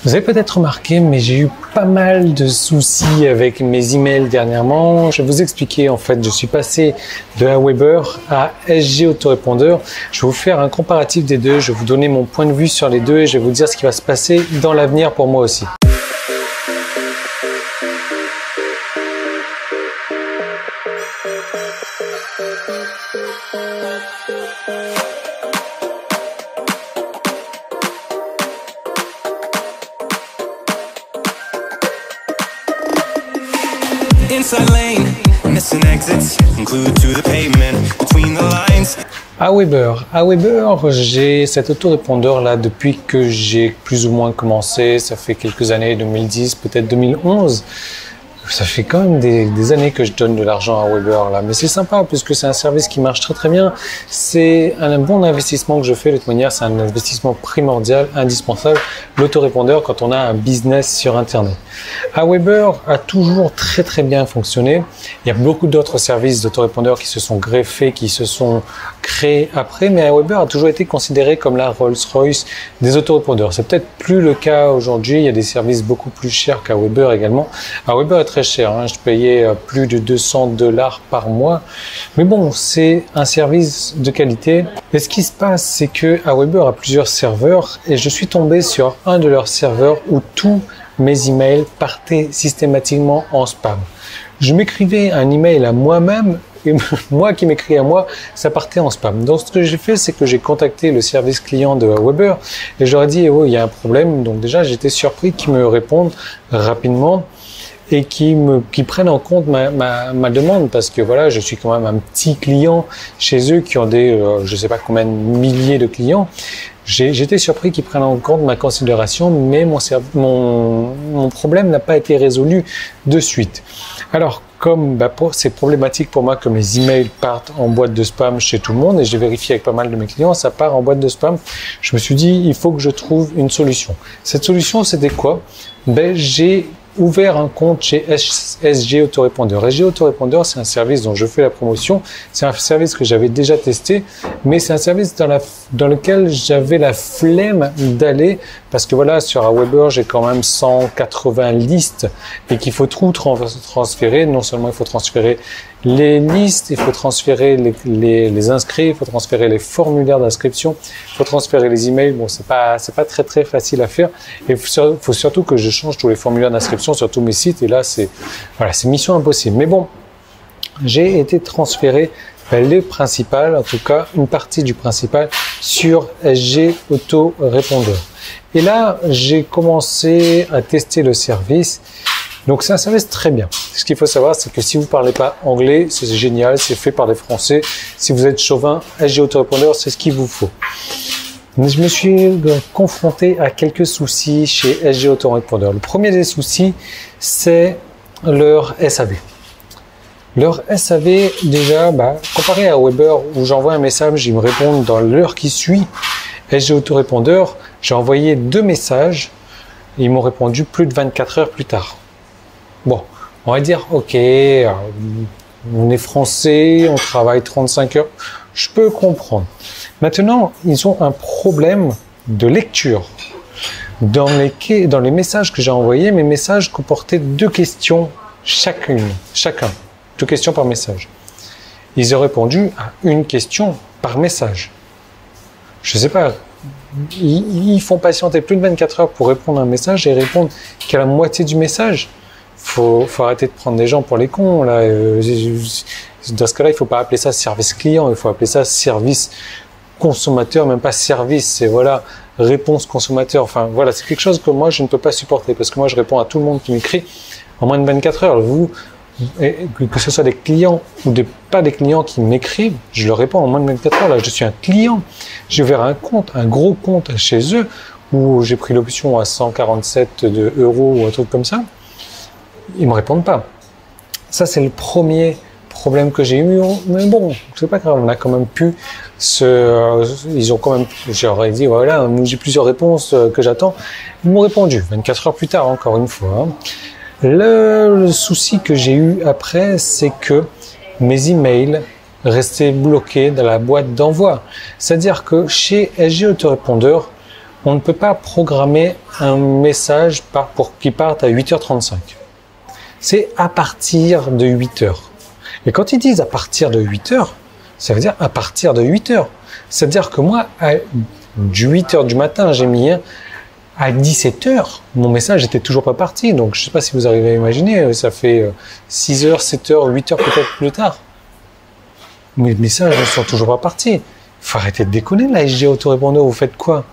Vous avez peut-être remarqué, mais j'ai eu pas mal de soucis avec mes emails dernièrement. Je vais vous expliquer, en fait, je suis passé de Aweber à SG Autorépondeur. Je vais vous faire un comparatif des deux, je vais vous donner mon point de vue sur les deux et je vais vous dire ce qui va se passer dans l'avenir pour moi aussi. Aweber, j'ai cet autorépondeur là depuis que j'ai plus ou moins commencé. Ça fait quelques années, 2010, peut-être 2011. Ça fait quand même des années que je donne de l'argent à Aweber là, mais c'est sympa puisque c'est un service qui marche très bien. C'est un bon investissement que je fais de toute manière, c'est un investissement primordial, indispensable, l'autorépondeur quand on a un business sur internet. Aweber a toujours très bien fonctionné. Il y a beaucoup d'autres services d'autorépondeurs qui se sont greffés, qui se sont créés après, mais Aweber a toujours été considéré comme la Rolls-Royce des autorépondeurs. C'est peut-être plus le cas aujourd'hui, il y a des services beaucoup plus chers qu'Aweber également. Aweber est très cher, hein. Je payais plus de 200 $ par mois, mais bon, c'est un service de qualité. Et ce qui se passe, c'est que Aweber a plusieurs serveurs et je suis tombé sur un de leurs serveurs où tous mes emails partaient systématiquement en spam. Je m'écrivais un email à moi-même et moi qui m'écris à moi, ça partait en spam. Donc ce que j'ai fait, c'est que j'ai contacté le service client de Aweber et je leur ai dit oh, il y a un problème. Donc déjà, j'étais surpris qu'ils me répondent rapidement et qui prennent en compte ma demande parce que voilà, je suis quand même un petit client chez eux qui ont des, je sais pas combien de milliers de clients. J'étais surpris qu'ils prennent en compte ma considération, mais mon problème n'a pas été résolu de suite. Alors, comme c'est problématique pour moi que mes emails partent en boîte de spam chez tout le monde, et j'ai vérifié avec pas mal de mes clients, ça part en boîte de spam, je me suis dit, il faut que je trouve une solution. Cette solution, c'était quoi? J'ai ouvert un compte chez SG Autorépondeur. SG Autorépondeur, c'est un service dont je fais la promotion. C'est un service que j'avais déjà testé, mais c'est un service dans lequel j'avais la flemme d'aller parce que voilà, sur Aweber, j'ai quand même 180 listes et qu'il faut tout transférer. Non seulement il faut transférer les listes, il faut transférer les inscrits, il faut transférer les formulaires d'inscription, il faut transférer les emails. Bon, c'est pas très facile à faire. Et il faut surtout que je change tous les formulaires d'inscription sur tous mes sites. Et là, c'est mission impossible. Mais bon, j'ai été transféré le principal, en tout cas une partie du principal, sur SG Autorépondeur. Et là, j'ai commencé à tester le service. Donc c'est un service très bien. Ce qu'il faut savoir, c'est que si vous parlez pas anglais, c'est génial, c'est fait par des Français. Si vous êtes chauvin, SG Autorépondeur, c'est ce qu'il vous faut. Je me suis confronté à quelques soucis chez SG Autorépondeur. Le premier des soucis, c'est leur SAV. Leur SAV, déjà, comparé à Aweber, où j'envoie un message, ils me répondent dans l'heure qui suit. SG Autorépondeur, j'ai envoyé 2 messages, et ils m'ont répondu plus de 24 heures plus tard. Bon, on va dire, ok, on est français, on travaille 35 heures, je peux comprendre. Maintenant, ils ont un problème de lecture. Dans les messages que j'ai envoyés, mes messages comportaient 2 questions chacun. 2 questions par message. Ils ont répondu à 1 question par message. Je sais pas, ils font patienter plus de 24 heures pour répondre à un message et répondre qu'à la moitié du message. Faut arrêter de prendre des gens pour les cons, là. Dans ce cas-là, il faut pas appeler ça service client, il faut appeler ça service consommateur, même pas service, c'est voilà, réponse consommateur. Enfin, voilà, c'est quelque chose que moi, je ne peux pas supporter parce que moi, je réponds à tout le monde qui m'écrit en moins de 24 heures. Vous, que ce soit des clients ou pas des clients qui m'écrivent, je leur réponds en moins de 24 heures. Là, je suis un client. J'ai ouvert un compte, un gros compte chez eux où j'ai pris l'option à 147 € ou un truc comme ça. Ils me répondent pas. Ça, c'est le premier problème que j'ai eu. Mais bon, c'est pas grave. On a quand même pu ils ont quand même, j'aurais dit, voilà, j'ai plusieurs réponses que j'attends. Ils m'ont répondu 24 heures plus tard, encore une fois. Le souci que j'ai eu après, c'est que mes emails restaient bloqués dans la boîte d'envoi. C'est-à-dire que chez SG Autorépondeur, on ne peut pas programmer un message pour qu'il parte à 8h35. C'est à partir de 8h. Et quand ils disent à partir de 8h, ça veut dire à partir de 8h. C'est-à-dire que moi, à 8h du matin, j'ai mis à 17h, mon message n'était toujours pas parti. Donc, je ne sais pas si vous arrivez à imaginer, ça fait 6h, 7h, 8h peut-être plus tard. Mes messages ne sont toujours pas partis. Il faut arrêter de déconner, la SG autorépondeur, vous faites quoi?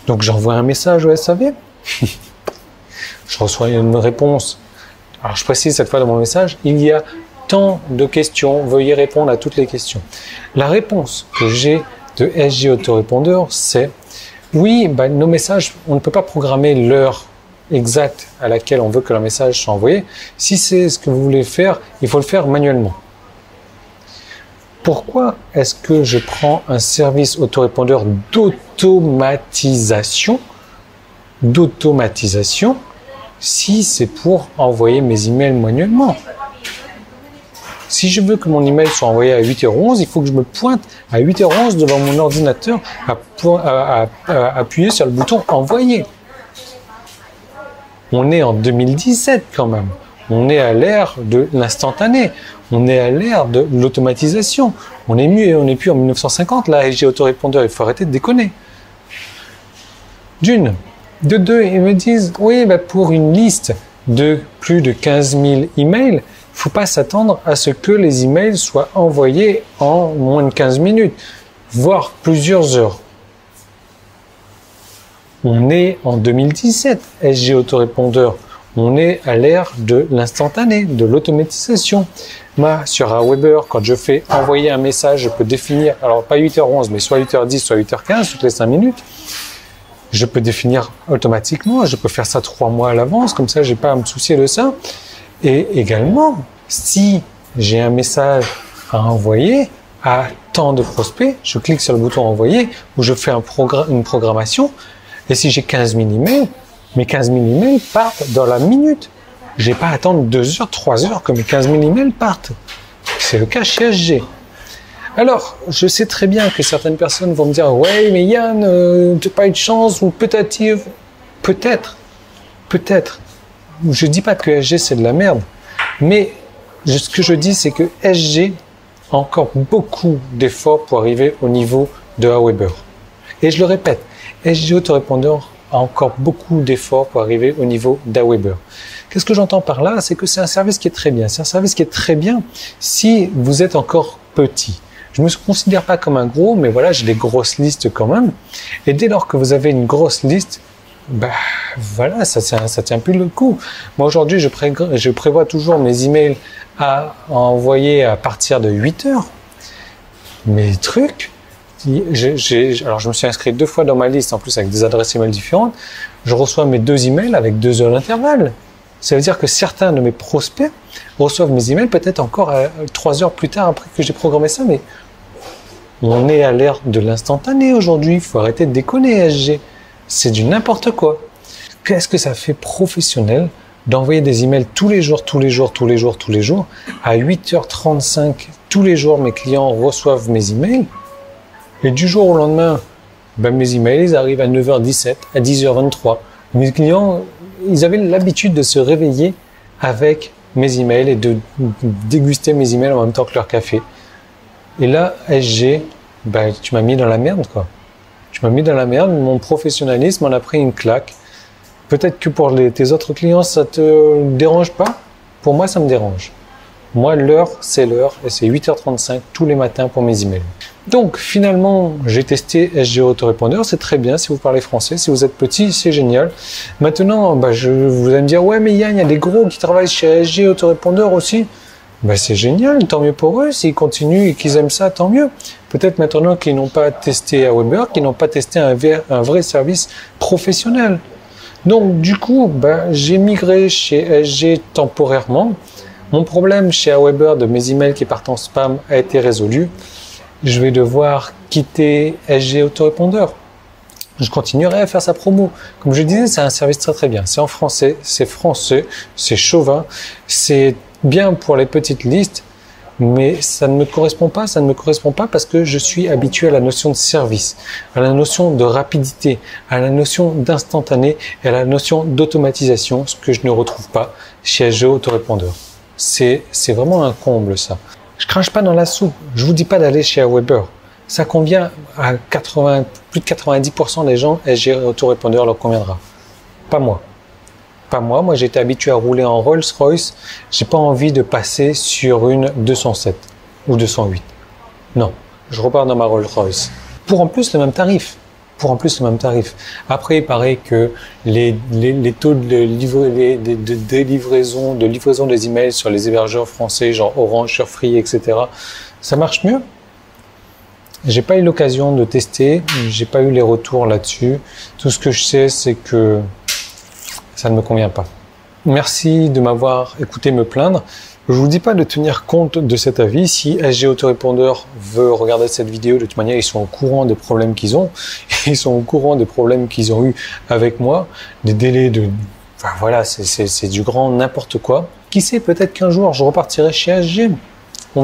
Donc, j'envoie un message au SAV. Je reçois une réponse. Alors, je précise cette fois dans mon message, il y a tant de questions, veuillez répondre à toutes les questions. La réponse que j'ai de SG autorépondeur, c'est oui, nos messages, on ne peut pas programmer l'heure exacte à laquelle on veut que le message soit envoyé. Si c'est ce que vous voulez faire, il faut le faire manuellement. Pourquoi est-ce que je prends un service autorépondeur d'automatisation si c'est pour envoyer mes emails manuellement? Si je veux que mon email soit envoyé à 8h11, il faut que je me pointe à 8h11 devant mon ordinateur à appuyer sur le bouton envoyer. On est en 2017 quand même. On est à l'ère de l'instantané. On est à l'ère de l'automatisation. On n'est plus en 1950, là, SG autorépondeur. Il faut arrêter de déconner. D'une. De deux, ils me disent, oui, pour une liste de plus de 15 000 emails, il ne faut pas s'attendre à ce que les emails soient envoyés en moins de 15 minutes, voire plusieurs heures. On est en 2017, SG autorépondeur. On est à l'ère de l'instantané, de l'automatisation. Moi, sur Aweber, quand je fais envoyer un message, je peux définir, alors pas 8h11, mais soit 8h10, soit 8h15, toutes les 5 minutes. Je peux définir automatiquement, je peux faire ça 3 mois à l'avance, comme ça, j'ai pas à me soucier de ça. Et également, si j'ai un message à envoyer à tant de prospects, je clique sur le bouton envoyer ou je fais une programmation. Et si j'ai 15 000 emails, mes 15 000 emails partent dans la minute. Je n'ai pas à attendre 2 heures, 3 heures que mes 15 000 emails partent. C'est le cas chez SG. Alors, je sais très bien que certaines personnes vont me dire « Ouais, mais Yann, tu n'as pas eu de chance ou peut-être. » Peut-être. Je ne dis pas que SG c'est de la merde, mais ce que je dis c'est que SG a encore beaucoup d'efforts pour arriver au niveau de Aweber. Et je le répète, SG autorépondeur a encore beaucoup d'efforts pour arriver au niveau d'Aweber. Qu'est-ce que j'entends par là? C'est que c'est un service qui est très bien. C'est un service qui est très bien si vous êtes encore petit. Je ne me considère pas comme un gros, mais voilà, j'ai des grosses listes quand même. Et dès lors que vous avez une grosse liste, voilà, ça tient plus le coup. Moi aujourd'hui, je prévois toujours mes emails à envoyer à partir de 8 heures. Mes trucs, alors je me suis inscrit 2 fois dans ma liste, en plus avec des adresses email différentes. Je reçois mes 2 emails avec 2 heures d'intervalle. Ça veut dire que certains de mes prospects reçoivent mes emails peut-être encore 3 heures plus tard après que j'ai programmé ça, mais on est à l'ère de l'instantané aujourd'hui. Il faut arrêter de déconner, SG. C'est du n'importe quoi. Qu'est-ce que ça fait professionnel d'envoyer des emails tous les jours, à 8h35, tous les jours, mes clients reçoivent mes emails, et du jour au lendemain, mes emails, ils arrivent à 9h17, à 10h23. Mes clients, ils avaient l'habitude de se réveiller avec mes emails et de déguster mes emails en même temps que leur café. Et là, SG, tu m'as mis dans la merde, quoi. Tu m'as mis dans la merde, mon professionnalisme en a pris une claque. Peut-être que pour tes autres clients, ça te dérange pas. Pour moi, ça me dérange. Moi, l'heure, c'est l'heure et c'est 8h35 tous les matins pour mes emails. Donc, finalement, j'ai testé SG autorépondeur. C'est très bien si vous parlez français. Si vous êtes petit, c'est génial. Maintenant, vous allez me dire, ouais, mais Yann, il y a des gros qui travaillent chez SG autorépondeur aussi. C'est génial, tant mieux pour eux. S'ils continuent et qu'ils aiment ça, tant mieux. Peut-être maintenant qu'ils n'ont pas testé Aweber, qu'ils n'ont pas testé un vrai service professionnel. Donc, du coup, j'ai migré chez SG temporairement. Mon problème chez Aweber de mes emails qui partent en spam a été résolu. Je vais devoir quitter SG autorépondeur. Je continuerai à faire sa promo. Comme je disais, c'est un service très très bien. C'est en français, c'est chauvin, c'est bien pour les petites listes, mais ça ne me correspond pas. Ça ne me correspond pas parce que je suis habitué à la notion de service, à la notion de rapidité, à la notion d'instantané et à la notion d'automatisation, ce que je ne retrouve pas chez SGE Autorépondeur. C'est vraiment un comble, ça. Je crache pas dans la soupe. Je vous dis pas d'aller chez Aweber. Ça convient à plus de 90% des gens. SGE Autorépondeur leur conviendra. Pas moi. Pas moi. Moi, j'ai été habitué à rouler en Rolls-Royce. J'ai pas envie de passer sur une 207 ou 208. Non. Je repars dans ma Rolls-Royce. Pour en plus le même tarif. Après, il paraît que les taux de livraison des emails sur les hébergeurs français, genre Orange, Surefree, etc., ça marche mieux. J'ai pas eu l'occasion de tester, j'ai pas eu les retours là-dessus. Tout ce que je sais, c'est que ça ne me convient pas. Merci de m'avoir écouté me plaindre. Je vous dis pas de tenir compte de cet avis. Si SGE Autorépondeur veut regarder cette vidéo, de toute manière, ils sont au courant des problèmes qu'ils ont. Ils sont au courant des problèmes qu'ils ont eu avec moi, des délais de... Enfin voilà, c'est du grand n'importe quoi. Qui sait, peut-être qu'un jour, je repartirai chez SGE. On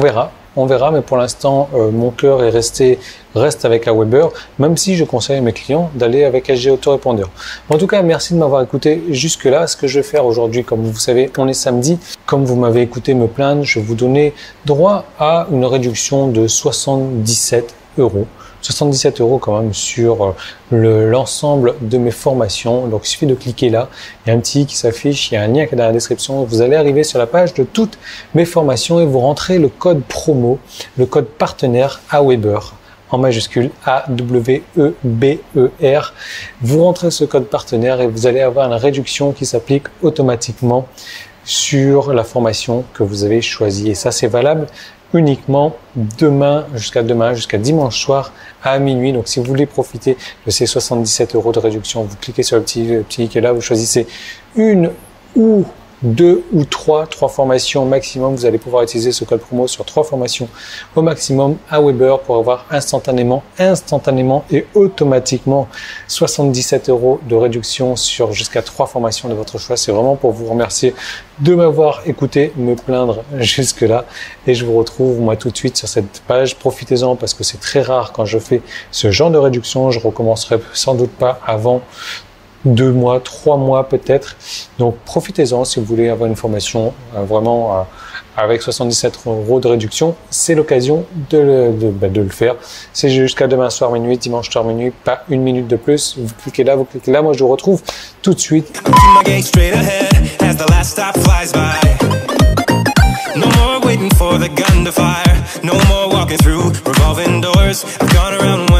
verra, mais pour l'instant, mon cœur reste avec Aweber, même si je conseille à mes clients d'aller avec SGE Autorépondeur. En tout cas, merci de m'avoir écouté jusque-là. Ce que je vais faire aujourd'hui, comme vous savez, on est samedi. Comme vous m'avez écouté me plaindre, je vais vous donner droit à une réduction de 77 €. 77 € quand même sur l'ensemble de mes formations. Donc il suffit de cliquer là, il y a un petit qui s'affiche, il y a un lien qui est dans la description. Vous allez arriver sur la page de toutes mes formations et vous rentrez le code promo, le code partenaire Aweber en majuscule AWEBER. Vous rentrez ce code partenaire et vous allez avoir une réduction qui s'applique automatiquement sur la formation que vous avez choisie. Et ça, c'est valable uniquement jusqu'à dimanche soir à minuit. Donc, si vous voulez profiter de ces 77 € de réduction, vous cliquez sur le petit qui est là, vous choisissez une ou deux ou trois formations maximum. Vous allez pouvoir utiliser ce code promo sur 3 formations au maximum à Aweber pour avoir instantanément et automatiquement 77 € de réduction sur jusqu'à 3 formations de votre choix. C'est vraiment pour vous remercier de m'avoir écouté me plaindre jusque là et je vous retrouve moi tout de suite sur cette page. Profitez-en parce que c'est très rare quand je fais ce genre de réduction. Je recommencerai sans doute pas avant 2 mois, 3 mois peut-être. Donc profitez-en si vous voulez avoir une formation vraiment avec 77 € de réduction. C'est l'occasion de le faire. C'est jusqu'à demain soir minuit, dimanche soir minuit, pas une minute de plus. Vous cliquez là. Moi je vous retrouve tout de suite. No more waiting for the gun to fire. No more walking through revolving doors. I've gone around